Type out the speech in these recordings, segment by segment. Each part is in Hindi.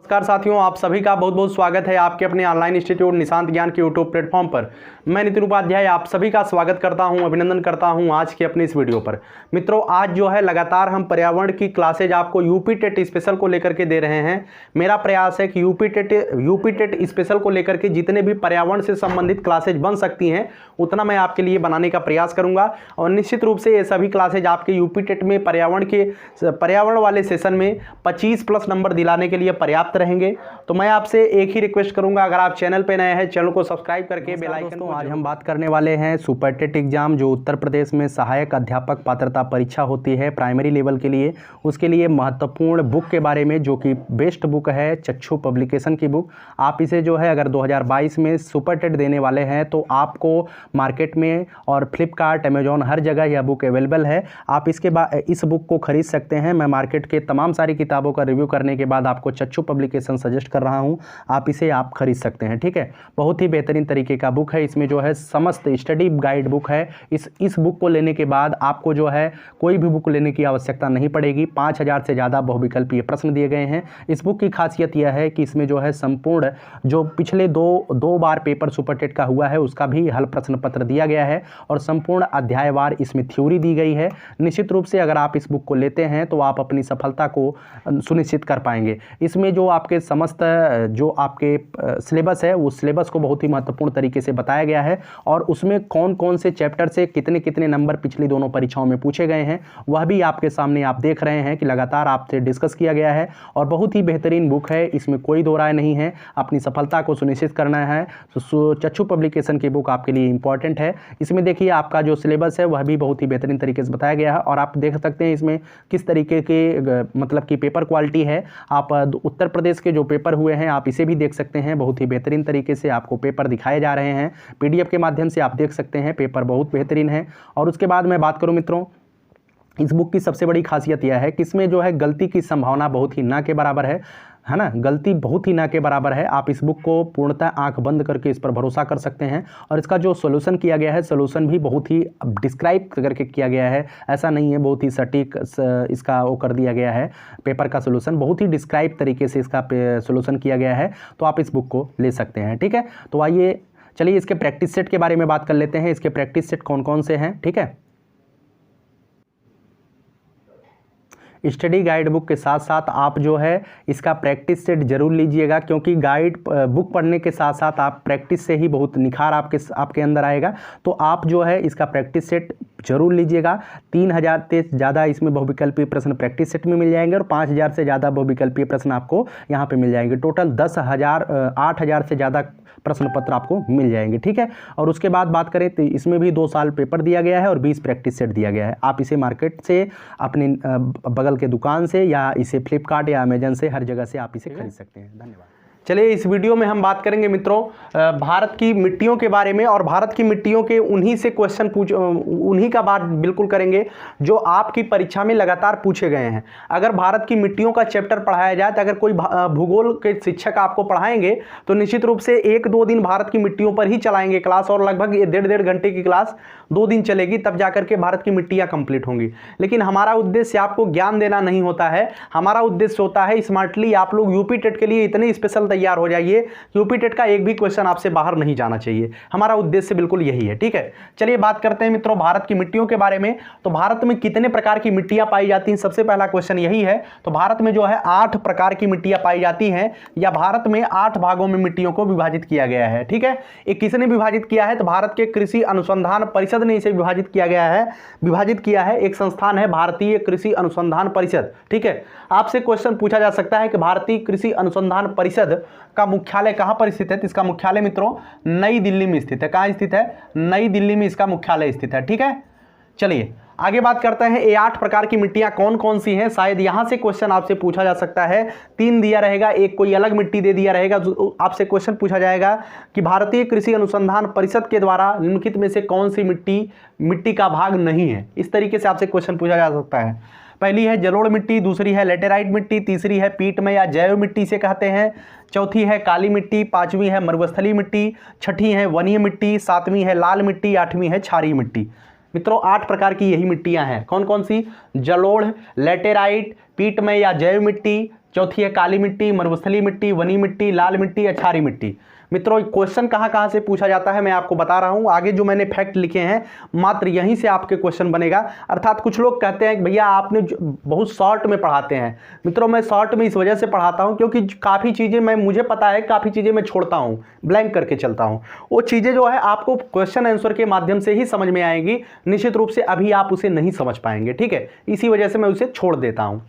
नमस्कार साथियों, आप सभी का बहुत बहुत स्वागत है आपके अपने ऑनलाइन इंस्टीट्यूट निशांत ज्ञान के यूट्यूब प्लेटफॉर्म पर। मैं नितिन उपाध्याय आप सभी का स्वागत करता हूं, अभिनंदन करता हूं आज की अपनी इस वीडियो पर। मित्रों, आज जो है लगातार हम पर्यावरण की क्लासेज आपको यूपी टेट स्पेशल को लेकर के दे रहे हैं। मेरा प्रयास है कि यूपी टेट स्पेशल को लेकर के जितने भी पर्यावरण से संबंधित क्लासेज बन सकती हैं उतना मैं आपके लिए बनाने का प्रयास करूँगा। और निश्चित रूप से ये सभी क्लासेज आपके यूपी टेट में पर्यावरण वाले सेशन में 25+ नंबर दिलाने के लिए पर्याप्त रहेंगे। तो मैं आपसे एक ही रिक्वेस्ट करूंगा, अगर आप चैनल पे नए हैं चैनल को सब्सक्राइब करके बेल आइकन को। आज हम बात करने वाले हैं सुपर टेट एग्जाम, जो उत्तर प्रदेश में सहायक अध्यापक पात्रता परीक्षा होती है प्राइमरी लेवल के लिए। उसके लिए महत्वपूर्ण बुक के बारे में, जो कि बेस्ट बुक है चक्षु पब्लिकेशन की बुक। आप इसे जो है अगर 2022 में सुपर टेट देने वाले हैं तो आपको मार्केट में और फ्लिपकार्ट, अमेजॉन हर जगह यह बुक अवेलेबल है। आप इस बुक को खरीद सकते हैं। मैं मार्केट के तमाम सारी किताबों का रिव्यू करने के बाद आपको चक्षु पब्लिकेशन सजेस्ट कर रहा हूं, आप इसे खरीद सकते हैं। ठीक है, बहुत ही बेहतरीन तरीके का बुक है। इसमें जो है समस्त स्टडी गाइड बुक है। इस बुक को लेने के बाद आपको जो है कोई भी बुक लेने की आवश्यकता नहीं पड़ेगी। 5000 से ज़्यादा बहुविकल्पीय प्रश्न दिए गए हैं। इस बुक की खासियत यह है कि इसमें जो है संपूर्ण जो पिछले दो बार पेपर सुपर टेट का हुआ है उसका भी हल प्रश्न पत्र दिया गया है और संपूर्ण अध्यायवार इसमें थ्योरी दी गई है। निश्चित रूप से अगर आप इस बुक को लेते हैं तो आप अपनी सफलता को सुनिश्चित कर पाएंगे। इसमें जो आपके समस्त जो आपके सिलेबस है उस सिलेबस को बहुत ही महत्वपूर्ण तरीके से बताया गया है और उसमें कौन कौन से चैप्टर से कितने कितने नंबर पिछली दोनों परीक्षाओं में पूछे गए हैं वह भी आपके सामने आप देख रहे हैं कि लगातार आपसे डिस्कस किया गया है। और बहुत ही बेहतरीन बुक है, इसमें कोई दो राय नहीं है। अपनी सफलता को सुनिश्चित करना है तो चक्षु पब्लिकेशन की बुक आपके लिए इंपॉर्टेंट है। इसमें देखिए आपका जो सिलेबस है वह भी बहुत ही बेहतरीन तरीके से बताया गया है और आप देख सकते हैं इसमें किस तरीके के मतलब की पेपर क्वालिटी है। आप उत्तर प्रदेश के जो पेपर हुए हैं आप इसे भी देख सकते हैं। बहुत ही बेहतरीन तरीके से आपको पेपर दिखाए जा रहे हैं, पीडीएफ के माध्यम से आप देख सकते हैं। पेपर बहुत बेहतरीन है। और उसके बाद मैं बात करूं मित्रों, इस बुक की सबसे बड़ी खासियत यह है कि इसमें जो है गलती की संभावना बहुत ही ना के बराबर है ना, गलती बहुत ही ना के बराबर है। आप इस बुक को पूर्णतः आंख बंद करके इस पर भरोसा कर सकते हैं। और इसका जो सॉल्यूशन किया गया है, सॉल्यूशन भी बहुत ही डिस्क्राइब करके किया गया है, ऐसा नहीं है बहुत ही सटीक इसका वो कर दिया गया है। पेपर का सॉल्यूशन बहुत ही डिस्क्राइब तरीके से इसका सॉल्यूशन किया गया है, तो आप इस बुक को ले सकते हैं। ठीक है, तो आइए चलिए इसके प्रैक्टिस सेट के बारे में बात कर लेते हैं। इसके प्रैक्टिस सेट कौन कौन से हैं। ठीक है, स्टडी गाइड बुक के साथ साथ आप जो है इसका प्रैक्टिस सेट जरूर लीजिएगा, क्योंकि गाइड बुक पढ़ने के साथ साथ आप प्रैक्टिस से ही बहुत निखार आपके अंदर आएगा। तो आप जो है इसका प्रैक्टिस सेट जरूर लीजिएगा। 3000 से ज़्यादा इसमें बहुविकल्पीय प्रश्न प्रैक्टिस सेट में मिल जाएंगे और 5000 से ज़्यादा बहुविकल्पीय प्रश्न आपको यहाँ पे मिल जाएंगे। टोटल 8000 से ज़्यादा प्रश्न पत्र आपको मिल जाएंगे। ठीक है, और उसके बाद बात करें तो इसमें भी 2 साल पेपर दिया गया है और 20 प्रैक्टिस सेट दिया गया है। आप इसे मार्केट से, अपनी बगल के दुकान से, या इसे फ्लिपकार्ट या अमेजन से हर जगह से आप इसे खरीद सकते हैं। धन्यवाद। चलिए इस वीडियो में हम बात करेंगे मित्रों भारत की मिट्टियों के बारे में, और भारत की मिट्टियों के उन्हीं से क्वेश्चन उन्हीं का बात बिल्कुल करेंगे जो आपकी परीक्षा में लगातार पूछे गए हैं। अगर भारत की मिट्टियों का चैप्टर पढ़ाया जाए तो अगर कोई भूगोल के शिक्षक आपको पढ़ाएंगे तो निश्चित रूप से 1-2 दिन भारत की मिट्टियों पर ही चलाएंगे क्लास, और लगभग 1.5 घंटे की क्लास 2 दिन चलेगी, तब जाकर के भारत की मिट्टियाँ कंप्लीट होंगी। लेकिन हमारा उद्देश्य आपको ज्ञान देना नहीं होता है, हमारा उद्देश्य होता है स्मार्टली आप लोग यूपी टेट के लिए इतने स्पेशल तैयार हो जाइए, यूपी टेट का एक भी क्वेश्चन आपसे बाहर नहीं जाना चाहिए। हमारा उद्देश्य बिल्कुल यही है। ठीक है, चलिए बात करते हैं मित्रों भारत की मिट्टियों के बारे में। तो भारत में कितने प्रकार की मिट्टियां पाई जाती हैं, सबसे पहला क्वेश्चन यही है। तो भारत में जो है 8 प्रकार की मिट्टियां पाई जाती हैं, या भारत में 8 भागों में मिट्टियों को विभाजित किया गया है। ठीक है, ये किसने विभाजित किया है, तो भारत के कृषि अनुसंधान परिषद ने इसे विभाजित किया है। एक संस्थान है भारतीय कृषि अनुसंधान परिषद। ठीक है, आपसे क्वेश्चन पूछा जा सकता है कि भारतीय कृषि अनुसंधान परिषद का मुख्यालय कहां पर स्थित है। तो इसका मुख्यालय मित्रों नई दिल्ली में स्थित है। कहां स्थित है, नई दिल्ली में इसका मुख्यालय स्थित है। ठीक है, चलिए आगे बात करते हैं। ये 8 प्रकार की मिट्टियां कौन कौन सी हैं, शायद यहां से क्वेश्चन आपसे पूछा जा सकता है। 3 दिया रहेगा, एक कोई अलग मिट्टी दे दिया रहेगा। आपसे क्वेश्चन पूछा जाएगा कि भारतीय कृषि अनुसंधान परिषद के द्वारा निम्नलिखित में से कौन सी मिट्टी का भाग नहीं है। इस तरीके से आपसे क्वेश्चन पूछा जा सकता है। पहली है जलोढ़ मिट्टी, दूसरी है लेटेराइट मिट्टी, तीसरी है पीटमय या जैव मिट्टी से कहते हैं, चौथी है काली मिट्टी, 5वीं है मरुस्थलीय मिट्टी, 6ठी है वनीय मिट्टी, 7वीं है लाल मिट्टी, 8वीं है क्षारीय मिट्टी। मित्रों 8 प्रकार की यही मिट्टियां हैं। कौन कौन सी, जलोढ़, लेटेराइट, पीटमय या जैव मिट्टी, चौथी है काली मिट्टी, मरुस्थलीय मिट्टी, वनी मिट्टी, लाल मिट्टी या क्षारीय मिट्टी। मित्रों क्वेश्चन कहाँ कहाँ से पूछा जाता है मैं आपको बता रहा हूँ। आगे जो मैंने फैक्ट लिखे हैं मात्र यहीं से आपके क्वेश्चन बनेगा। अर्थात कुछ लोग कहते हैं कि भैया आपने बहुत शॉर्ट में पढ़ाते हैं। मित्रों मैं शॉर्ट में इस वजह से पढ़ाता हूँ क्योंकि काफ़ी चीज़ें मुझे पता है, काफ़ी चीज़ें मैं छोड़ता हूँ, ब्लैंक करके चलता हूँ। वो चीज़ें जो है आपको क्वेश्चन आंसर के माध्यम से ही समझ में आएंगी, निश्चित रूप से अभी आप उसे नहीं समझ पाएंगे, ठीक है। इसी वजह से मैं उसे छोड़ देता हूँ।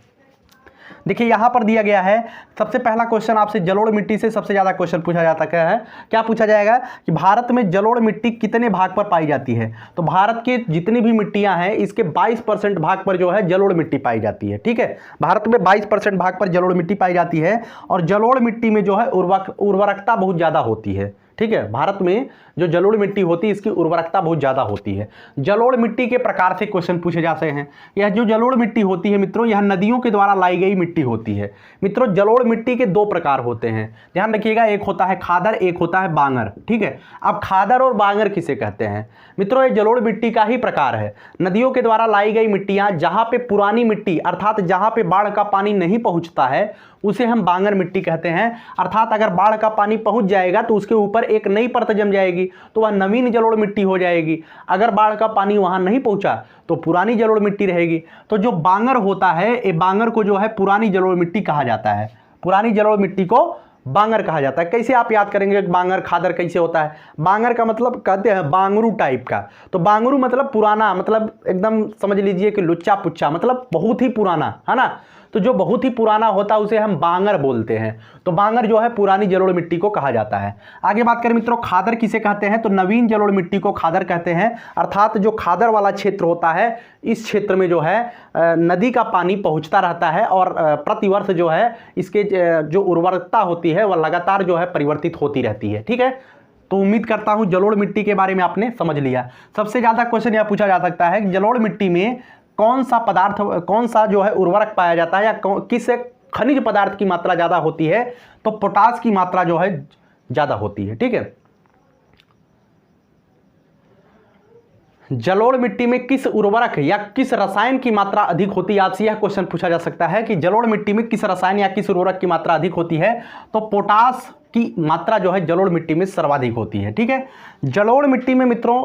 देखिए यहाँ पर दिया गया है सबसे पहला क्वेश्चन आपसे, जलोढ़ मिट्टी से सबसे ज़्यादा क्वेश्चन पूछा जाता है। क्या पूछा जाएगा कि भारत में जलोढ़ मिट्टी कितने भाग पर पाई जाती है। तो भारत के जितनी भी मिट्टियाँ हैं इसके 22% भाग पर जो है जलोढ़ मिट्टी पाई जाती है, ठीक है। भारत में 22% भाग पर जलोढ़ मिट्टी पाई जाती है और जलोढ़ मिट्टी में जो है उर्वरकता बहुत ज़्यादा होती है, ठीक है। भारत में जो जलोढ़ मिट्टी होती है इसकी उर्वरकता बहुत ज़्यादा होती है। जलोढ़ मिट्टी के प्रकार से क्वेश्चन पूछे जाते हैं। यह जो जलोढ़ मिट्टी होती है मित्रों, यह नदियों के द्वारा लाई गई मिट्टी होती है। मित्रों जलोढ़ मिट्टी के दो प्रकार होते हैं, ध्यान रखिएगा, एक होता है खादर, एक होता है बांगर, ठीक है। अब खादर और बांगर किसे कहते हैं मित्रों, ये जलोढ़ मिट्टी का ही प्रकार है। नदियों के द्वारा लाई गई मिट्टियाँ जहाँ पे पुरानी मिट्टी अर्थात जहाँ पे बाढ़ का पानी नहीं पहुँचता है उसे हम बांगर मिट्टी कहते हैं। अर्थात अगर बाढ़ का पानी पहुंच जाएगा तो उसके ऊपर एक नई परत जम जाएगी तो वह नवीन जलोढ़ मिट्टी हो जाएगी। अगर बाढ़ का पानी वहां नहीं पहुंचा तो पुरानी जलोढ़ मिट्टी रहेगी। तो जो बांगर होता है ये बांगर को जो है पुरानी जलोढ़ मिट्टी कहा जाता है। पुरानी जलोढ़ मिट्टी को बांगर कहा जाता है। कैसे आप याद करेंगे बांगर खादर कैसे होता है। बांगर का मतलब कहते हैं बांगरू टाइप का, तो बांगरू मतलब पुराना, मतलब एकदम समझ लीजिए कि लुच्चा पुच्चा, मतलब बहुत ही पुराना, है ना। तो जो बहुत ही पुराना होता है उसे हम बांगर बोलते हैं। तो बांगर जो है पुरानी जलोढ़ मिट्टी को कहा जाता है। आगे बात करें मित्रों खादर किसे कहते हैं, तो नवीन जलोढ़ मिट्टी को खादर कहते हैं। अर्थात जो खादर वाला क्षेत्र होता है इस क्षेत्र में जो है नदी का पानी पहुंचता रहता है और प्रतिवर्ष जो है इसके जो उर्वरकता होती है वह लगातार जो है परिवर्तित होती रहती है, ठीक है। तो उम्मीद करता हूं जलोढ़ मिट्टी के बारे में आपने समझ लिया। सबसे ज़्यादा क्वेश्चन यह पूछा जा सकता है कि जलोढ़ मिट्टी में कौन सा पदार्थ, कौन सा जो है उर्वरक पाया जाता है या किस खनिज पदार्थ की मात्रा ज़्यादा होती है, तो पोटास की मात्रा जो है ज़्यादा होती है, ठीक है। जलोढ़ मिट्टी में किस उर्वरक या किस रसायन की मात्रा अधिक होती है, आपसे यह क्वेश्चन पूछा जा सकता है कि जलोढ़ मिट्टी में किस रसायन या किस उर्वरक की मात्रा अधिक होती है। तो पोटास की मात्रा जो है जलोढ़ मिट्टी में सर्वाधिक होती है, ठीक है। जलोढ़ मिट्टी में मित्रों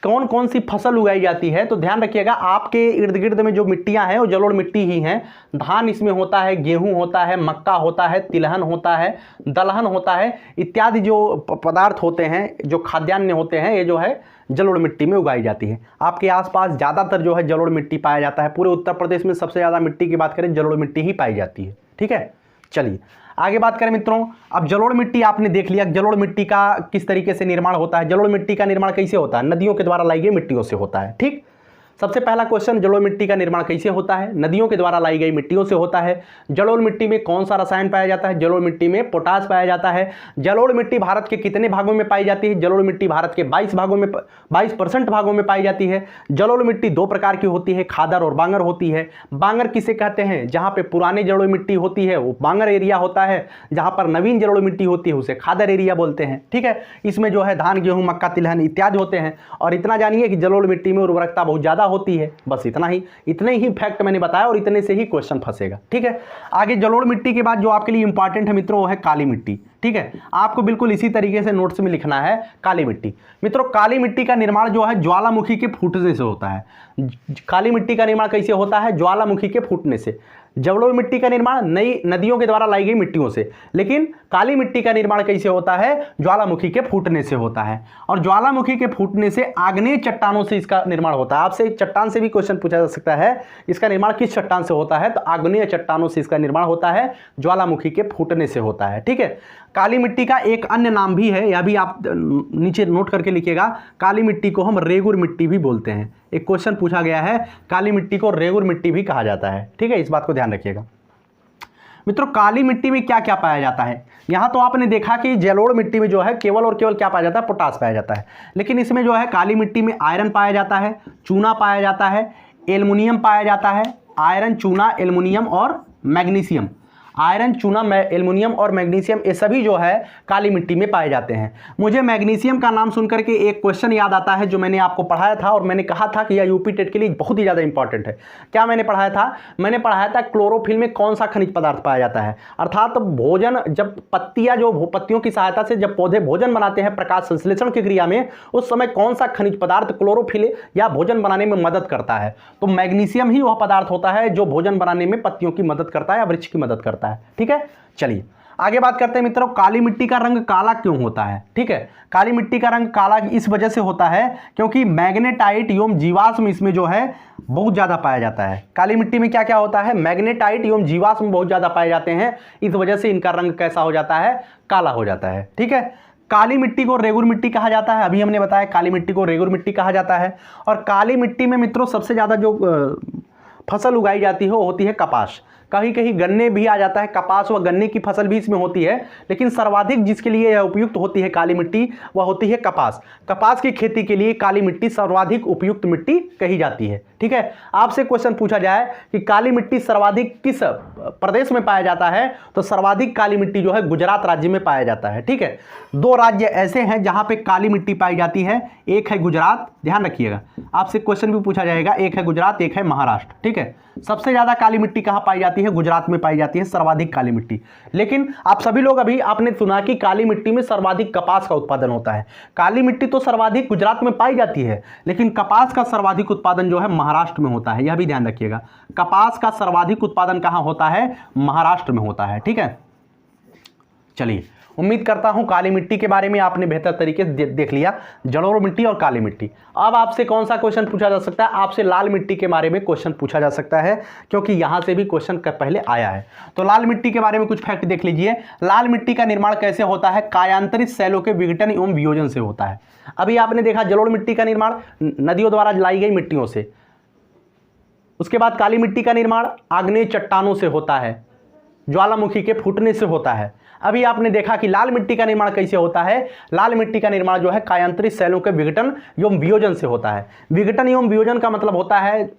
कौन कौन सी फसल उगाई जाती है, तो ध्यान रखिएगा आपके इर्द गिर्द में जो मिट्टियां हैं वो जलोढ़ मिट्टी ही हैं। धान इसमें होता है, गेहूं होता है, मक्का होता है, तिलहन होता है, दलहन होता है, इत्यादि जो पदार्थ होते हैं, जो खाद्यान्न होते हैं, ये जो है जलोढ़ मिट्टी में उगाई जाती है। आपके आसपास ज़्यादातर जो है जलोढ़ मिट्टी पाया जाता है। पूरे उत्तर प्रदेश में सबसे ज़्यादा मिट्टी की बात करें जलोढ़ मिट्टी ही पाई जाती है, ठीक है। चलिए आगे बात करें मित्रों, अब जलोढ़ मिट्टी आपने देख लिया, जलोढ़ मिट्टी का किस तरीके से निर्माण होता है। जलोढ़ मिट्टी का निर्माण कैसे होता है, नदियों के द्वारा लाई गई मिट्टियों से होता है, ठीक। सबसे पहला क्वेश्चन, जलोढ़ मिट्टी का निर्माण कैसे होता है, नदियों के द्वारा लाई गई मिट्टियों से होता है। जलोढ़ मिट्टी में कौन सा रसायन पाया जाता है, जलोढ़ मिट्टी में पोटास पाया जाता है। जलोढ़ मिट्टी भारत के कितने भागों में पाई जाती है, जलोढ़ मिट्टी भारत के 22% भागों में पाई जाती है। जलोढ़ मिट्टी दो प्रकार की होती है, खादर और बांगर होती है। बांगर किसे कहते हैं, जहाँ पे पुराने जलोढ़ मिट्टी होती है वो बांगर एरिया होता है, जहाँ पर नवीन जलोढ़ मिट्टी होती है उसे खादर एरिया बोलते हैं, ठीक है। इसमें जो है धान, गेहूँ, मक्का, तिलहन इत्यादि होते हैं। और इतना जानिए कि जलोढ़ मिट्टी में उर्वरकता बहुत ज़्यादा होती है। बस इतने ही फैक्ट मैंने बताया और इतने से ही क्वेश्चन फंसेगा, ठीक है। आगे जलोढ़ मिट्टी के बाद जो आपके लिए इंपॉर्टेंट है मित्रों वो है काली मिट्टी, ठीक है। आपको बिल्कुल इसी तरीके से नोट्स में लिखना है काली मिट्टी। मित्रों काली मिट्टी का निर्माण जो है ज्वालामुखी के फूटने से होता है। काली मिट्टी का निर्माण कैसे होता है, ज्वालामुखी के फूटने से। जलोढ़ मिट्टी का निर्माण नई नदियों के द्वारा लाई गई मिट्टियों से, लेकिन काली मिट्टी का निर्माण कैसे होता है, ज्वालामुखी के फूटने से होता है। और ज्वालामुखी के फूटने से आग्नेय चट्टानों से इसका निर्माण होता है। आपसे चट्टान से भी क्वेश्चन पूछा जा सकता है, इसका निर्माण किस चट्टान से होता है, तो आग्नेय चट्टानों से इसका निर्माण होता है, ज्वालामुखी के फूटने से होता है, ठीक है। काली मिट्टी का एक अन्य नाम भी है, यह भी आप नीचे नोट करके लिखिएगा। काली मिट्टी को हम रेगुर मिट्टी भी बोलते हैं। एक क्वेश्चन पूछा गया है, काली मिट्टी को रेगुर मिट्टी भी कहा जाता है, ठीक है। इस बात को ध्यान रखिएगा। मित्रों काली मिट्टी में क्या क्या पाया जाता है, यहाँ तो आपने देखा कि जलोढ़ मिट्टी में जो है केवल और केवल क्या पाया जाता है, पोटास पाया जाता है। लेकिन इसमें जो है काली मिट्टी में आयरन पाया जाता है, चूना पाया जाता है, एल्युमिनियम पाया जाता है। आयरन, चूना, एल्युमिनियम और मैग्नीशियम। आयरन, चूना, एल्युमिनियम और मैग्नीशियम, ये सभी जो है काली मिट्टी में पाए जाते हैं। मुझे मैग्नीशियम का नाम सुनकर के एक क्वेश्चन याद आता है जो मैंने आपको पढ़ाया था और मैंने कहा था कि यह यूपी टेट के लिए बहुत ही ज़्यादा इंपॉर्टेंट है। क्या मैंने पढ़ाया था? मैंने पढ़ाया था क्लोरोफिल में कौन सा खनिज पदार्थ पाया जाता है। अर्थात भोजन, जब पत्तियों की सहायता से जब पौधे भोजन बनाते हैं प्रकाश संश्लेषण की क्रिया में, उस समय कौन सा खनिज पदार्थ क्लोरोफिल या भोजन बनाने में मदद करता है? तो मैग्नीशियम ही वह पदार्थ होता है जो भोजन बनाने में पत्तियों की मदद करता है या वृक्ष की मदद करता है। ठीक है, चलिए आगे बात करते हैं मित्रों। काली मिट्टी का रंग काला क्यों होता है? ठीक है, काली मिट्टी का रंग काला इस वजह से होता है क्योंकि मैग्नेटाइट एवं जीवाश्म इसमें जो है बहुत ज़्यादा पाया जाता है। काली मिट्टी में क्या क्या होता है? मैग्नेटाइट एवं जीवाश्म बहुत ज़्यादा पाए जाते हैं, इस वजह से इनका रंग कैसा हो जाता है? काला हो जाता है। ठीक है, काली मिट्टी को रेगुर मिट्टी कहा जाता है। अभी हमने बताया काली मिट्टी को रेगुर मिट्टी कहा जाता है। और काली मिट्टी में मित्रों सबसे ज़्यादा जो फसल उगाई जाती है वो होती है कपास। कहीं कहीं गन्ने भी आ जाता है, कपास व गन्ने की फसल भी इसमें होती है, लेकिन सर्वाधिक जिसके लिए यह उपयुक्त होती है काली मिट्टी वह होती है कपास। कपास की खेती के लिए काली मिट्टी सर्वाधिक उपयुक्त मिट्टी कही जाती है। ठीक है, आपसे क्वेश्चन पूछा जाए कि काली मिट्टी सर्वाधिक किस प्रदेश में पाया जाता है, तो सर्वाधिक काली मिट्टी जो है गुजरात राज्य में पाया जाता है। ठीक है, 2 राज्य ऐसे हैं जहां पे काली मिट्टी पाई जाती है, एक है गुजरात, ध्यान रखिएगा आपसे क्वेश्चन भी पूछा जाएगा, एक है गुजरात, एक है महाराष्ट्र। ठीक है, सबसे ज्यादा काली मिट्टी कहां पाई जाती है? गुजरात में पाई जाती है सर्वाधिक काली मिट्टी। लेकिन आप सभी लोग अभी आपने सुना कि काली मिट्टी में सर्वाधिक कपास का उत्पादन होता है। काली मिट्टी तो सर्वाधिक गुजरात में पाई जाती है, लेकिन कपास का सर्वाधिक उत्पादन जो है महाराष्ट्र में होता है, यह भी ध्यान रखिएगा। कपास का सर्वाधिक उत्पादन कहां होता है? महाराष्ट्र में होता है। ठीक है, चलिए उम्मीद करता हूं काली मिट्टी के बारे में आपने बेहतर तरीके से देख लिया, जलोढ़ मिट्टी और काली मिट्टी। अब आपसे कौन सा क्वेश्चन पूछा जा सकता है? आपसे लाल मिट्टी के बारे में क्वेश्चन पूछा जा सकता है, क्योंकि यहां से भी क्वेश्चन पहले आया है। तो लाल मिट्टी के बारे में कुछ फैक्ट देख लीजिए। लाल मिट्टी का निर्माण कैसे होता है? कायांतरित सेलों के विघटन एवं वियोजन से होता है। अभी आपने देखा जलोढ़ मिट्टी का निर्माण नदियों द्वारा लाई गई मिट्टियों से। उसके बाद काली मिट्टी का निर्माण आग्नेय चट्टानों से होता है, ज्वालामुखी के फूटने से होता है। अभी आपने देखा कि लाल मिट्टी का निर्माण कैसे होता है? लाल मिट्टी का निर्माण जो है कायांतरित सेलों के विघटन एवं वियोजन से होता है। विघटन एवं वियोजन का मतलब होता है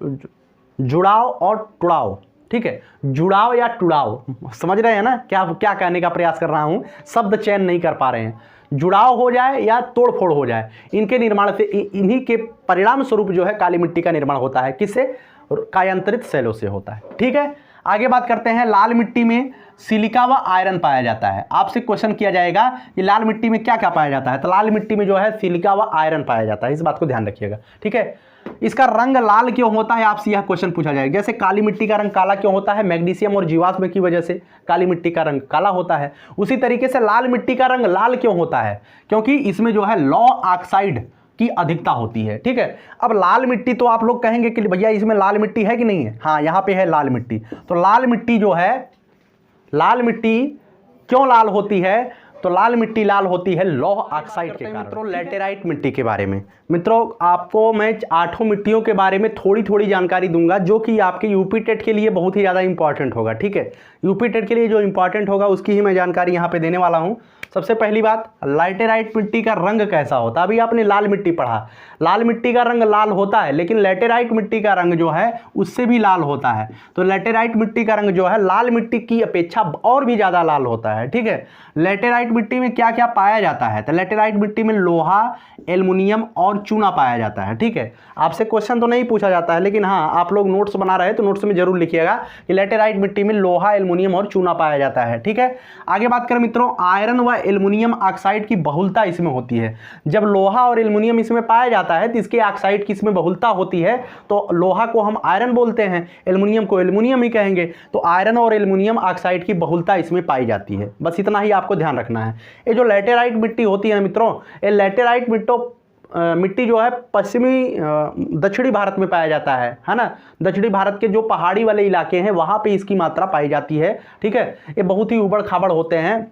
जुड़ाव और टुड़ाव। ठीक है, जुड़ाव या टुड़ाव, समझ रहे हैं ना क्या क्या कहने का प्रयास कर रहा हूं? शब्द चयन नहीं कर पा रहे हैं। जुड़ाव हो जाए या तोड़फोड़ हो जाए, इनके निर्माण से, इन्हीं के परिणाम स्वरूप जो है काली मिट्टी का निर्माण होता है। किससे? कायांतरित सेलों से होता है। ठीक है, आगे बात करते हैं। लाल मिट्टी में सिलिका व आयरन पाया जाता है। आपसे क्वेश्चन किया जाएगा कि लाल मिट्टी में क्या क्या पाया जाता है, तो लाल मिट्टी में जो है सिलिका व आयरन पाया जाता है, इस बात को ध्यान रखिएगा। ठीक है, इसका रंग लाल क्यों होता है? आपसे यह क्वेश्चन पूछा जाएगा। जैसे काली मिट्टी का रंग काला क्यों होता है? मैग्नीशियम और जीवाश्म की वजह से काली मिट्टी का रंग काला होता है। उसी तरीके से लाल मिट्टी का रंग लाल क्यों होता है? क्योंकि इसमें जो है लौह ऑक्साइड की अधिकता होती है। ठीक है, अब लाल मिट्टी तो आप लोग कहेंगे कि भैया इसमें लाल मिट्टी है कि नहीं है? हाँ, यहाँ पे है लाल मिट्टी। तो लाल मिट्टी जो है, लाल मिट्टी क्यों लाल होती है? तो लाल मिट्टी लाल होती है लौह ऑक्साइड के कारण। मित्रों लैटेराइट मिट्टी के बारे में, मित्रों आपको मैं 8 मिट्टियों के बारे में थोड़ी थोड़ी जानकारी दूंगा, जो कि आपके यूपी टेट के लिए बहुत ही ज़्यादा इंपॉर्टेंट होगा। ठीक है, यूपी टेट के लिए जो इंपॉर्टेंट होगा उसकी ही मैं जानकारी यहाँ पे देने वाला हूँ। सबसे पहली बात, लैटेराइट मिट्टी का रंग कैसा होता है? अभी आपने लाल मिट्टी पढ़ा, लाल मिट्टी का रंग लाल होता है, लेकिन लैटेराइट मिट्टी का रंग जो है उससे भी लाल होता है। तो लैटेराइट मिट्टी का रंग जो है लाल मिट्टी की अपेक्षा और भी ज़्यादा लाल होता है। ठीक है, लैटेराइट मिट्टी में क्या क्या पाया जाता है? तो लैटेराइट मिट्टी में लोहा, एल्युमिनियम और चूना पाया जाता है। ठीक है, आपसे क्वेश्चन तो नहीं पूछा जाता है, लेकिन हाँ आप लोग नोट्स बना रहे हैं तो नोट्स में जरूर लिखिएगा कि लैटेराइट मिट्टी में लोहा, एल्युमिनियम और चूना पाया जाता है। ठीक है, आगे बात करें मित्रों, आयरन व एल्युमिनियम ऑक्साइड की बहुलता इसमें होती है। जब लोहा और एल्युमिनियम इसमें पाया जाता है तो इसके ऑक्साइड की इसमें बहुलता होती है, तो लोहा को हम आयरन बोलते हैं, एल्युमिनियम को एल्युमिनियम ही कहेंगे। तो आयरन और एल्युमिनियम ऑक्साइड की बहुलता इसमें पाई जाती है। बस इतना ही आपको ध्यान रखना है। ये जो लैटेराइट मिट्टी होती है मित्रों, ये लैटेराइट मिट्टी जो है पश्चिमी दक्षिणी भारत में पाया जाता है ना। दक्षिणी भारत के जो पहाड़ी वाले इलाके हैं वहाँ पे इसकी मात्रा पाई जाती है। ठीक है, ये बहुत ही उबड़ खाबड़ होते हैं,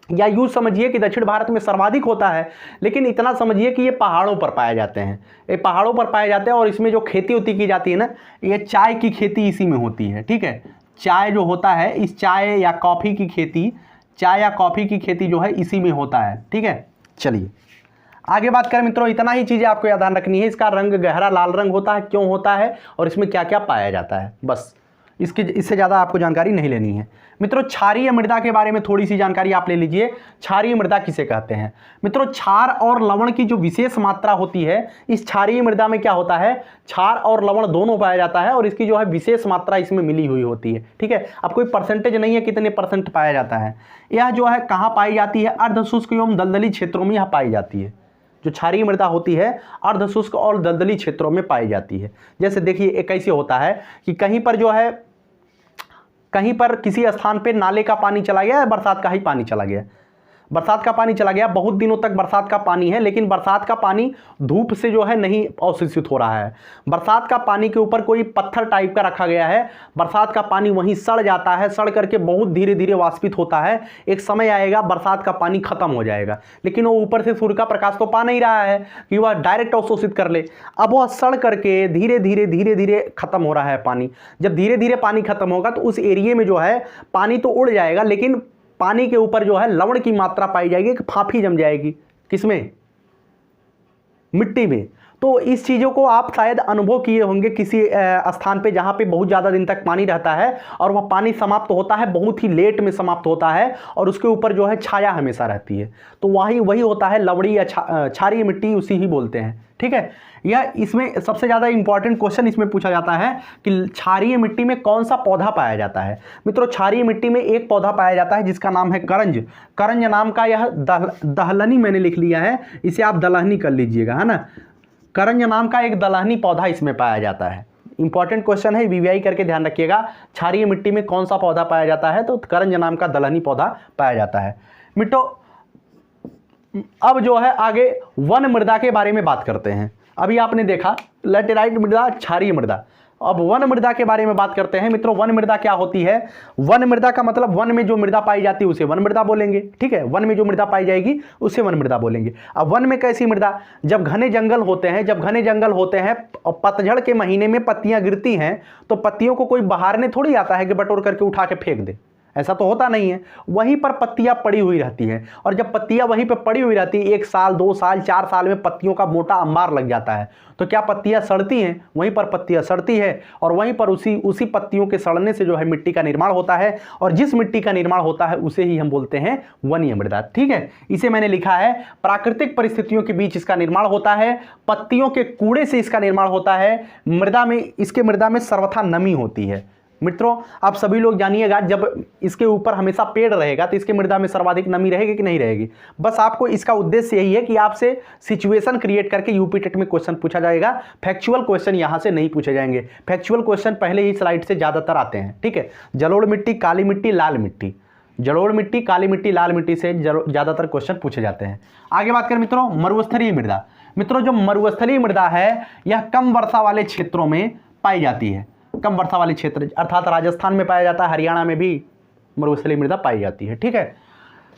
या यूँ समझिए कि दक्षिण भारत में सर्वाधिक होता है, लेकिन इतना समझिए कि ये पहाड़ों पर पाए जाते हैं। ये पहाड़ों पर पाए जाते हैं और इसमें जो खेती होती की जाती है ना, ये चाय की खेती इसी में होती है। ठीक है, चाय जो होता है, इस चाय या कॉफ़ी की खेती, चाय या कॉफ़ी की खेती जो है इसी में होता है। ठीक है, चलिए आगे बात करें मित्रों, इतना ही चीज़ें आपको ध्यान रखनी है। इसका रंग गहरा लाल रंग होता है, क्यों होता है और इसमें क्या क्या पाया जाता है, बस इससे ज़्यादा आपको जानकारी नहीं लेनी है। मित्रों क्षारीय मृदा के बारे में थोड़ी सी जानकारी आप ले लीजिए। क्षारीय मृदा किसे कहते हैं? मित्रों क्षार और लवण की जो विशेष मात्रा होती है, इस क्षारीय मृदा में क्या होता है, क्षार और लवण दोनों पाया जाता है और इसकी जो है विशेष मात्रा इसमें मिली हुई होती है। ठीक है, अब कोई परसेंटेज नहीं है कितने परसेंट पाया जाता है। यह जो है कहाँ पाई जाती है? अर्धशुष्क एवं दलदली क्षेत्रों में यह पाई जाती है। जो क्षारीय मृदा होती है अर्धशुष्क और दलदली क्षेत्रों में पाई जाती है। जैसे देखिए एक कैसे होता है कि कहीं पर जो है, कहीं पर किसी स्थान पे नाले का पानी चला गया, बरसात का ही पानी चला गया, बरसात का पानी चला गया, बहुत दिनों तक बरसात का पानी है, लेकिन बरसात का पानी धूप से जो है नहीं अवशोषित हो रहा है। बरसात का पानी के ऊपर कोई पत्थर टाइप का रखा गया है, बरसात का पानी वहीं सड़ जाता है, सड़ करके बहुत धीरे धीरे वाष्पित होता है। एक समय आएगा बरसात का पानी खत्म हो जाएगा, लेकिन वो ऊपर से सूर्य का प्रकाश तो पा नहीं रहा है कि वह डायरेक्ट अवशोषित कर ले। अब वह सड़ करके धीरे धीरे खत्म हो रहा है पानी। जब धीरे धीरे पानी खत्म होगा तो उस एरिया में जो है पानी तो उड़ जाएगा, लेकिन पानी के ऊपर जो है लवण की मात्रा पाई जाएगी, फांफी जम जाएगी। किसमें? मिट्टी में। तो इस चीज़ों को आप शायद अनुभव किए होंगे किसी स्थान पे जहाँ पे बहुत ज़्यादा दिन तक पानी रहता है और वह पानी समाप्त होता है, बहुत ही लेट में समाप्त होता है और उसके ऊपर जो है छाया हमेशा रहती है। तो वही होता है लवड़ी या क्षारीय मिट्टी, उसी ही बोलते हैं। ठीक है, यह इसमें सबसे ज़्यादा इंपॉर्टेंट क्वेश्चन इसमें पूछा जाता है कि क्षारीय मिट्टी में कौन सा पौधा पाया जाता है। मित्रों क्षारीय मिट्टी में एक पौधा पाया जाता है जिसका नाम है करंज। करंज नाम का यह दलहनी मैंने लिख लिया है, इसे आप दलहनी कर लीजिएगा, है ना। करंज नाम का एक दलहनी पौधा इसमें पाया जाता है। इंपॉर्टेंट क्वेश्चन है, वीवीआई करके ध्यान रखिएगा। क्षारीय मिट्टी में कौन सा पौधा पाया जाता है? तो करंज नाम का दलहनी पौधा पाया जाता है। मित्रों अब जो है आगे वन मृदा के बारे में बात करते हैं। अभी आपने देखा लैटेराइट मृदा, क्षारीय मृदा, अब वन मृदा के बारे में बात करते हैं। मित्रों वन मृदा क्या होती है? वन मृदा का मतलब वन में जो मृदा पाई जाती है उसे वन मृदा बोलेंगे। ठीक है, वन में जो मृदा पाई जाएगी उसे वन मृदा बोलेंगे। अब वन में कैसी मृदा? जब घने जंगल होते हैं, जब घने जंगल होते हैं और पतझड़ के महीने में पत्तियां गिरती हैं, तो पत्तियों को कोई बहारने थोड़ी आता है कि बटोर करके उठा के फेंक दे, ऐसा तो होता नहीं है। वहीं पर पत्तियां पड़ी हुई रहती हैं और जब पत्तियां वहीं पर पड़ी हुई रहती है 1 साल 2 साल 4 साल में पत्तियों का मोटा अंबार लग जाता है, तो क्या पत्तियां सड़ती हैं? वहीं पर पत्तियां सड़ती है और वहीं पर उसी पत्तियों के सड़ने से जो है मिट्टी का निर्माण होता है और जिस मिट्टी का निर्माण होता है उसे ही हम बोलते हैं वनीय मृदा। ठीक है, इसे मैंने लिखा है प्राकृतिक परिस्थितियों के बीच इसका निर्माण होता है, पत्तियों के कूड़े से इसका निर्माण होता है, मृदा में सर्वथा नमी होती है। मित्रों आप सभी लोग जानिएगा, जब इसके ऊपर हमेशा पेड़ रहेगा तो इसके मृदा में सर्वाधिक नमी रहेगी कि नहीं रहेगी। बस आपको इसका उद्देश्य यही है कि आपसे सिचुएशन क्रिएट करके यूपी टेट में क्वेश्चन पूछा जाएगा। फैक्चुअल क्वेश्चन यहां से नहीं पूछे जाएंगे, फैक्चुअल क्वेश्चन पहले ही स्लाइड से ज़्यादातर आते हैं। ठीक है, जलोढ़ मिट्टी, काली मिट्टी, लाल मिट्टी, जलोढ़ मिट्टी, काली मिट्टी, लाल मिट्टी से ज़्यादातर क्वेश्चन पूछे जाते हैं। आगे बात करें मित्रों मरुस्थलीय मृदा। मित्रों जो मरुस्थलीय मृदा है यह कम वर्षा वाले क्षेत्रों में पाई जाती है। कम वर्षा वाले क्षेत्र अर्थात राजस्थान में पाया जाता है, हरियाणा में भी मरुस्थलीय मृदा पाई जाती है। ठीक है,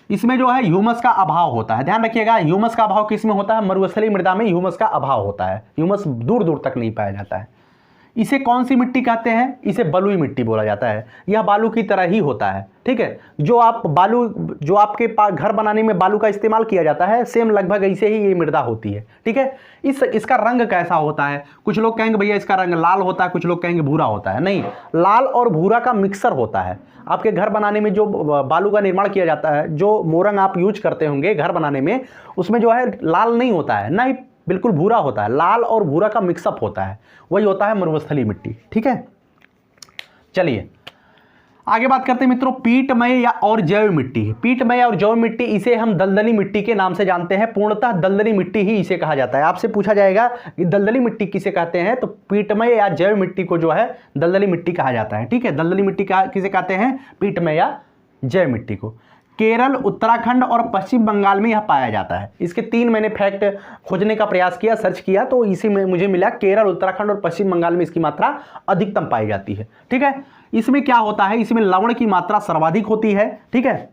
इसमें जो है ह्यूमस का अभाव होता है। ध्यान रखिएगा ह्यूमस का अभाव किस में होता है? मरुस्थलीय मृदा में ह्यूमस का अभाव होता है, ह्यूमस दूर दूर तक नहीं पाया जाता है। इसे कौन सी मिट्टी कहते हैं? इसे बलुई मिट्टी बोला जाता है। यह बालू की तरह ही होता है। ठीक है, जो आपके पास घर बनाने में बालू का इस्तेमाल किया जाता है, सेम लगभग ऐसे ही ये मृदा होती है। ठीक है, इसका रंग कैसा होता है? कुछ लोग कहेंगे भैया इसका रंग लाल होता है, कुछ लोग कहेंगे भूरा होता है। नहीं, लाल और भूरा का मिक्सर होता है। आपके घर बनाने में जो बालू का निर्माण किया जाता है, जो मोरंग आप यूज करते होंगे घर बनाने में, उसमें जो है लाल नहीं होता है, ना ही बिल्कुल भूरा होता है, लाल और भूरा का मिक्सअप होता है, वही होता है मरुस्थलीय मिट्टी। ठीक है, चलिए आगे बात करते हैं मित्रों पीटमय या और जैव मिट्टी। पीटमय और जैव मिट्टी इसे हम दलदली मिट्टी के नाम से जानते हैं। पूर्णतः दलदली मिट्टी ही इसे कहा जाता है। आपसे पूछा जाएगा कि दलदली मिट्टी किसे कहते हैं, तो पीटमय या जैव मिट्टी को जो है दलदली मिट्टी कहा जाता है। ठीक है, दलदली मिट्टी किसे कहते हैं? पीटमय या जैव मिट्टी को। केरल, उत्तराखंड और पश्चिम बंगाल में यह पाया जाता है। इसके 3 मैंने फैक्ट खोजने का प्रयास किया, सर्च किया, तो इसी में मुझे मिला केरल, उत्तराखंड और पश्चिम बंगाल में इसकी मात्रा अधिकतम पाई जाती है। ठीक है, इसमें क्या होता है? इसमें लवण की मात्रा सर्वाधिक होती है। ठीक है,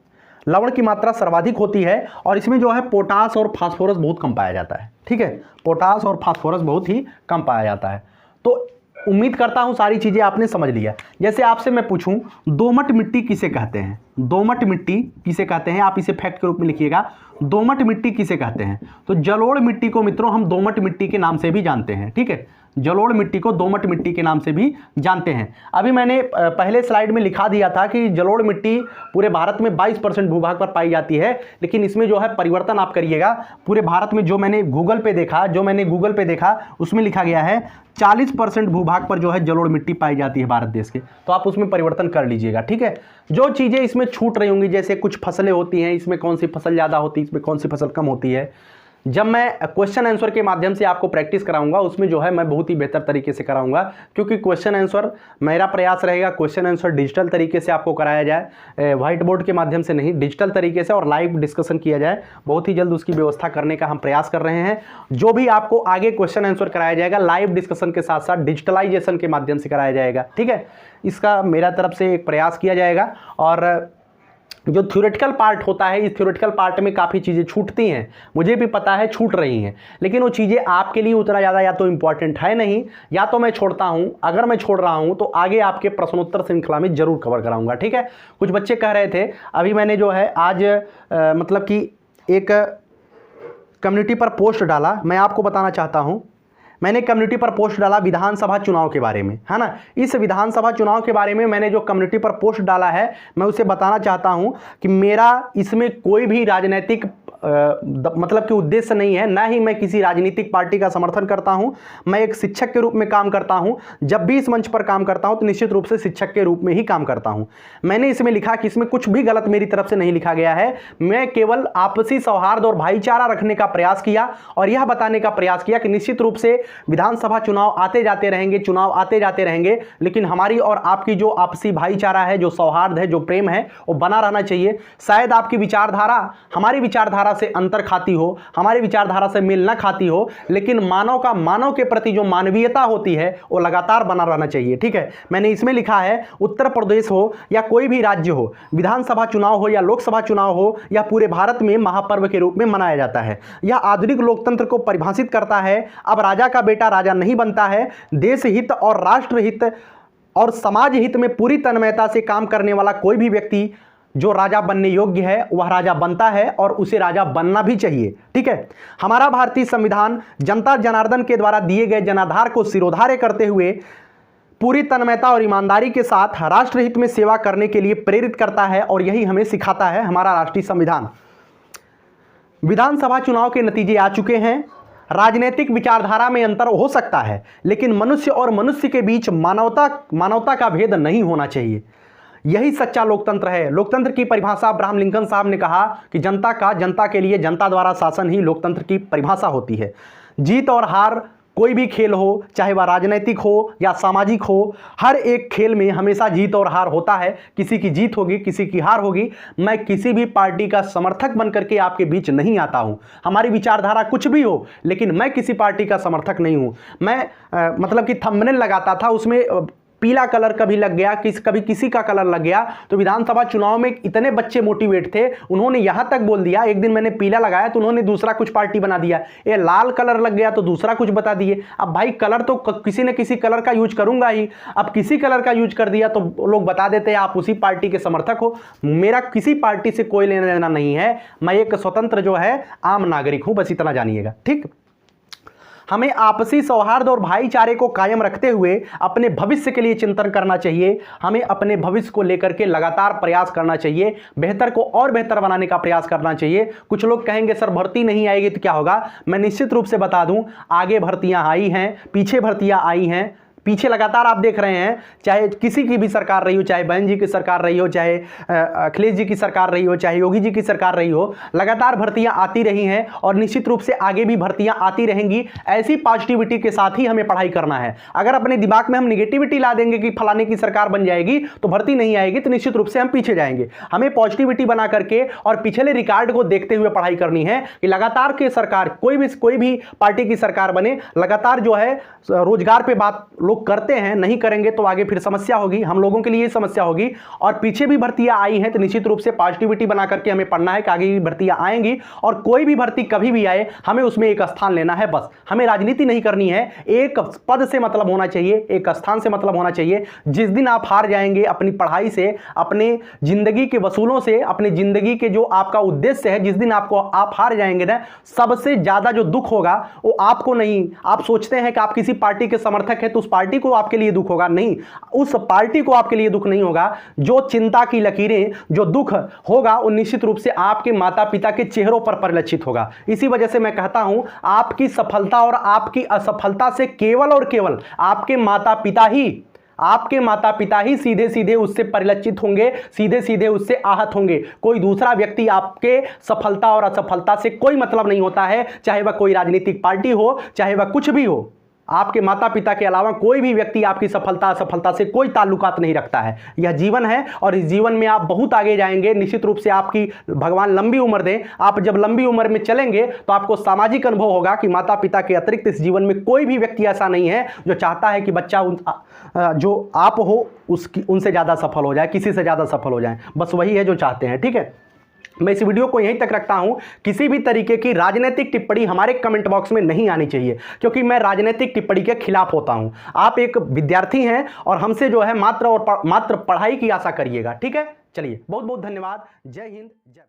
लवण की मात्रा सर्वाधिक होती है और इसमें जो है पोटास और फास्फोरस बहुत कम पाया जाता है। ठीक है, पोटास और फास्फोरस बहुत ही कम पाया जाता है। तो उम्मीद करता हूं सारी चीज़ें आपने समझ लिया। जैसे आपसे मैं पूछूं दोमट मिट्टी किसे कहते हैं? दोमट मिट्टी किसे कहते हैं, आप इसे फैक्ट के रूप में लिखिएगा। दोमट मिट्टी किसे कहते हैं? तो जलोढ़ मिट्टी को मित्रों हम दोमट मिट्टी के नाम से भी जानते हैं। ठीक है, जलोढ़ मिट्टी को दोमट मिट्टी के नाम से भी जानते हैं। अभी मैंने पहले स्लाइड में लिखा दिया था कि जलोढ़ मिट्टी पूरे भारत में 22% भूभाग पर पाई जाती है, लेकिन इसमें जो है परिवर्तन आप करिएगा। पूरे भारत में जो मैंने गूगल पे देखा उसमें लिखा गया है 40% भूभाग पर जो है जलोढ़ मिट्टी पाई जाती है भारत देश के, तो आप उसमें परिवर्तन कर लीजिएगा। ठीक है, जो चीज़ें इसमें छूट रही होंगी, जैसे कुछ फसलें होती हैं, इसमें कौन सी फसल ज़्यादा होती है, इसमें कौन सी फसल कम होती है, जब मैं क्वेश्चन आंसर के माध्यम से आपको प्रैक्टिस कराऊंगा उसमें जो है मैं बहुत ही बेहतर तरीके से कराऊंगा, क्योंकि क्वेश्चन आंसर मेरा प्रयास रहेगा क्वेश्चन आंसर डिजिटल तरीके से आपको कराया जाए, व्हाइट बोर्ड के माध्यम से नहीं, डिजिटल तरीके से, और लाइव डिस्कशन किया जाए। बहुत ही जल्द उसकी व्यवस्था करने का हम प्रयास कर रहे हैं। जो भी आपको आगे क्वेश्चन आंसर कराया जाएगा लाइव डिस्कशन के साथ साथ डिजिटलाइजेशन के माध्यम से कराया जाएगा। ठीक है, इसका मेरा तरफ से एक प्रयास किया जाएगा। और जो थ्योरेटिकल पार्ट होता है, इस थ्योरेटिकल पार्ट में काफ़ी चीज़ें छूटती हैं, मुझे भी पता है छूट रही हैं, लेकिन वो चीज़ें आपके लिए उतना ज़्यादा या तो इम्पॉर्टेंट है नहीं, या तो मैं छोड़ता हूँ। अगर मैं छोड़ रहा हूँ तो आगे आपके प्रश्नोत्तर श्रृंखला में जरूर कवर कराऊंगा। ठीक है, कुछ बच्चे कह रहे थे, अभी मैंने जो है आज मतलब कि एक कम्युनिटी पर पोस्ट डाला, मैं आपको बताना चाहता हूँ। मैंने कम्युनिटी पर पोस्ट डाला विधानसभा चुनाव के बारे में, है ना। इस विधानसभा चुनाव के बारे में मैंने जो कम्युनिटी पर पोस्ट डाला है, मैं उसे बताना चाहता हूं कि मेरा इसमें कोई भी राजनीतिक मतलब कि उद्देश्य नहीं है, ना ही मैं किसी राजनीतिक पार्टी का समर्थन करता हूं। मैं एक शिक्षक के रूप में काम करता हूं। जब भी इस मंच पर काम करता हूं तो निश्चित रूप से शिक्षक के रूप में ही काम करता हूं। मैंने इसमें लिखा कि इसमें कुछ भी गलत मेरी तरफ से नहीं लिखा गया है। मैं केवल आपसी सौहार्द और भाईचारा रखने का प्रयास किया और यह बताने का प्रयास किया कि निश्चित रूप से विधानसभा चुनाव आते जाते रहेंगे, चुनाव आते जाते रहेंगे, लेकिन हमारी और आपकी जो आपसी भाईचारा है, जो सौहार्द है, जो प्रेम है, वो बना रहना चाहिए। शायद आपकी विचारधारा हमारी विचारधारा से अंतर खाती हो, हमारी विचारधारा से मेल न खाती हो, लेकिन मानव के प्रति जो मानवीयता होती है वो लगातार बना रहना चाहिए। ठीक है, मैंने इसमें लिखा है उत्तर प्रदेश हो या कोई भी राज्य हो, विधानसभा चुनाव हो या लोकसभा चुनाव हो, यह पूरे भारत में महापर्व के रूप में मनाया जाता है। यह आधुनिक लोकतंत्र को परिभाषित करता है। अब राजा का बेटा राजा नहीं बनता है। देश हित और राष्ट्र हित और समाज हित में पूरी तन्मयता से काम करने वाला कोई भी व्यक्ति जो राजा बनने योग्य है वह राजा बनता है और उसे राजा बनना भी चाहिए। ठीक है, हमारा भारतीय संविधान जनता जनार्दन के द्वारा दिए गए जनाधार को सिरोधार्य करते हुए पूरी तन्मयता और ईमानदारी के साथ राष्ट्रहित में सेवा करने के लिए प्रेरित करता है और यही हमें सिखाता है हमारा राष्ट्रीय संविधान। विधानसभा चुनाव के नतीजे आ चुके हैं। राजनीतिक विचारधारा में अंतर हो सकता है, लेकिन मनुष्य और मनुष्य के बीच मानवता का भेद नहीं होना चाहिए। यही सच्चा लोकतंत्र है। लोकतंत्र की परिभाषा अब्राहम लिंकन साहब ने कहा कि जनता के लिए जनता द्वारा शासन ही लोकतंत्र की परिभाषा होती है। जीत और हार कोई भी खेल हो, चाहे वह राजनीतिक हो या सामाजिक हो, हर एक खेल में हमेशा जीत और हार होता है। किसी की जीत होगी, किसी की हार होगी। मैं किसी भी पार्टी का समर्थक बनकर के आपके बीच नहीं आता हूं। हमारी विचारधारा कुछ भी हो, लेकिन मैं किसी पार्टी का समर्थक नहीं हूं। मैं मतलब कि थंबनेल लगाता था, उसमें पीला कलर कभी लग गया, कभी किसी का कलर लग गया। तो विधानसभा चुनाव में इतने बच्चे मोटिवेट थे, उन्होंने यहां तक बोल दिया, एक दिन मैंने पीला लगाया तो उन्होंने दूसरा कुछ पार्टी बना दिया। ये लाल कलर लग गया तो दूसरा कुछ बता दिए। अब भाई कलर तो किसी न किसी कलर का यूज करूंगा ही। अब किसी कलर का यूज कर दिया तो लोग बता देते हैं आप उसी पार्टी के समर्थक हो। मेरा किसी पार्टी से कोई लेना देना नहीं है। मैं एक स्वतंत्र जो है आम नागरिक हूं, बस इतना जानिएगा। ठीक, हमें आपसी सौहार्द और भाईचारे को कायम रखते हुए अपने भविष्य के लिए चिंतन करना चाहिए। हमें अपने भविष्य को लेकर के लगातार प्रयास करना चाहिए, बेहतर को और बेहतर बनाने का प्रयास करना चाहिए। कुछ लोग कहेंगे सर भर्ती नहीं आएगी तो क्या होगा। मैं निश्चित रूप से बता दूं, आगे भर्तियां आई हैं, पीछे भर्तियां आई हैं, पीछे लगातार आप देख रहे हैं, चाहे किसी की भी सरकार रही हो, चाहे बहन जी की सरकार रही हो, चाहे अखिलेश जी की सरकार रही हो, चाहे योगी जी की सरकार रही हो, लगातार भर्तियां आती रही हैं और निश्चित रूप से आगे भी भर्तियां आती रहेंगी। ऐसी पॉजिटिविटी के साथ ही हमें पढ़ाई करना है। अगर अपने दिमाग में हम निगेटिविटी ला देंगे कि फलाने की सरकार बन जाएगी तो भर्ती नहीं आएगी, तो निश्चित रूप से हम पीछे जाएंगे। हमें पॉजिटिविटी बना करके और पिछले रिकॉर्ड को देखते हुए पढ़ाई करनी है कि लगातार के सरकार कोई भी पार्टी की सरकार बने, लगातार जो है रोजगार पे बात लोग करते हैं, नहीं करेंगे तो आगे फिर समस्या होगी, हम लोगों के लिए समस्या होगी। और पीछे भी भर्तियां आई हैं तो निश्चित रूप से पॉजिटिविटी बना करके हमें पढ़ना है कि आगे भी भर्तियां आएंगी, और कोई भी भर्ती कभी भी आए हमें उसमें एक स्थान लेना है। बस हमें राजनीति नहीं करनी है, एक पद से मतलब होना चाहिए, एक स्थान से मतलब होना चाहिए। जिस दिन आप हार जाएंगे अपनी पढ़ाई से, अपने जिंदगी के वसूलों से, अपने जिंदगी के जो आपका उद्देश्य है, जिस दिन आप हार जाएंगे ना, सबसे ज्यादा जो दुख होगा वो आपको नहीं। आप सोचते हैं कि आप किसी पार्टी के समर्थक हैं तो उस पार्टी को आपके लिए दुख होगा, नहीं, उस पार्टी को आपके लिए दुख नहीं होगा। जो चिंता की लकीरें, जो दुख होगा वो निश्चित रूप से आपके माता पिता के चेहरों पर परिलक्षित होगा। इसी वजह से मैं कहता हूं, आपकी सफलता और आपकी असफलता से केवल और केवल आपके माता पिता ही सीधे सीधे उससे परिलक्षित होंगे, सीधे सीधे उससे आहत होंगे। कोई दूसरा व्यक्ति आपके सफलता और असफलता से कोई मतलब नहीं होता है, चाहे वह कोई राजनीतिक पार्टी हो, चाहे वह कुछ भी हो। आपके माता पिता के अलावा कोई भी व्यक्ति आपकी सफलता असफलता से कोई ताल्लुकात नहीं रखता है। यह जीवन है और इस जीवन में आप बहुत आगे जाएंगे। निश्चित रूप से आपकी भगवान लंबी उम्र दे। आप जब लंबी उम्र में चलेंगे तो आपको सामाजिक अनुभव होगा कि माता पिता के अतिरिक्त इस जीवन में कोई भी व्यक्ति ऐसा नहीं है जो चाहता है कि बच्चा जो आप हो उनसे ज़्यादा सफल हो जाए, किसी से ज़्यादा सफल हो जाए। बस वही है जो चाहते हैं। ठीक है, मैं इस वीडियो को यहीं तक रखता हूं। किसी भी तरीके की राजनीतिक टिप्पणी हमारे कमेंट बॉक्स में नहीं आनी चाहिए, क्योंकि मैं राजनीतिक टिप्पणी के खिलाफ होता हूं। आप एक विद्यार्थी हैं और हमसे जो है मात्र पढ़ाई की आशा करिएगा। ठीक है, चलिए, बहुत बहुत धन्यवाद। जय हिंद, जय भारत।